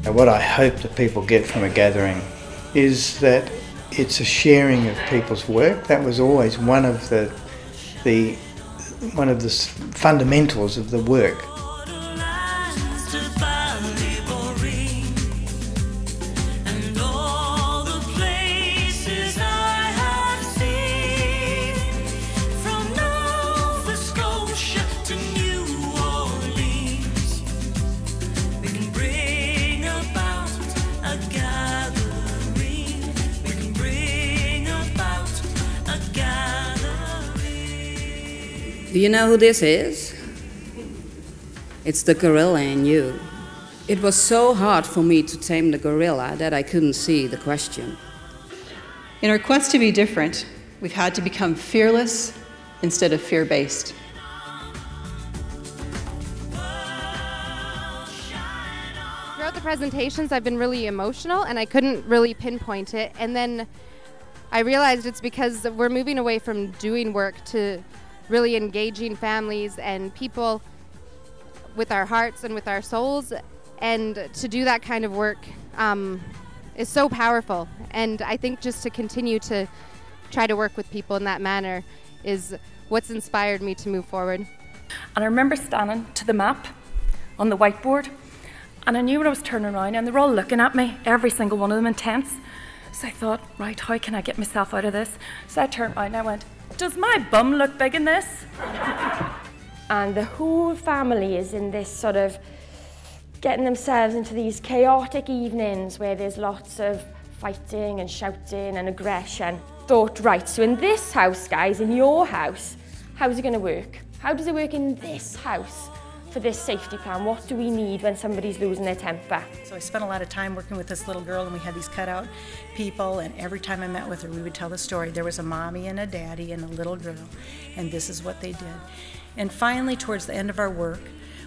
What I hope that people get from a gathering is that it's a sharing of people's work. That was always one of the fundamentals of the work. Do you know who this is? It's the gorilla in you. It was so hard for me to tame the gorilla that I couldn't see the question. In our quest to be different, we've had to become fearless instead of fear-based. Throughout the presentations, I've been really emotional and I couldn't really pinpoint it. And then I realized it's because we're moving away from doing work to really engaging families and people with our hearts and with our souls. And to do that kind of work is so powerful. And I think just to continue to try to work with people in that manner is what's inspired me to move forward. And I remember standing to the map on the whiteboard, and I knew when I was turning around and they were all looking at me, every single one of them intense. So I thought, right, how can I get myself out of this? So I turned around and I went, does my bum look big in this? And the whole family is in this sort of getting themselves into these chaotic evenings where there's lots of fighting and shouting and aggression. Thought, right, so in this house, guys, in your house, how's it going to work? How does it work in this house for this safety plan? What do we need when somebody's losing their temper? So I spent a lot of time working with this little girl, and we had these cutout people, and every time I met with her, we would tell the story. There was a mommy and a daddy and a little girl, and this is what they did. And finally, towards the end of our work,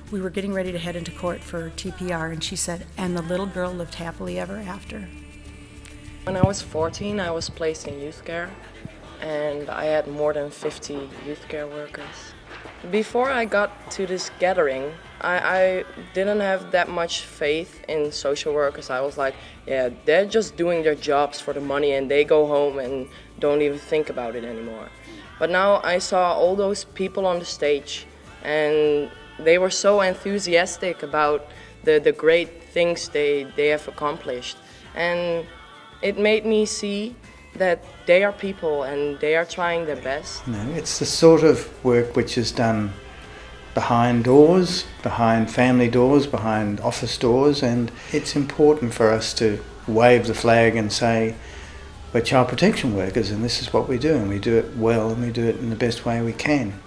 we were getting ready to head into court for TPR, and she said, and the little girl lived happily ever after. When I was 14, I was placed in youth care, and I had more than 50 youth care workers. Before I got to this gathering, I didn't have that much faith in social workers. I was like, yeah, they're just doing their jobs for the money and they go home and don't even think about it anymore. But now I saw all those people on the stage and they were so enthusiastic about the great things they have accomplished. And it made me see that they are people and they are trying their best. No, it's the sort of work which is done behind doors, behind family doors, behind office doors, and it's important for us to wave the flag and say we're child protection workers and this is what we do, and we do it well and we do it in the best way we can.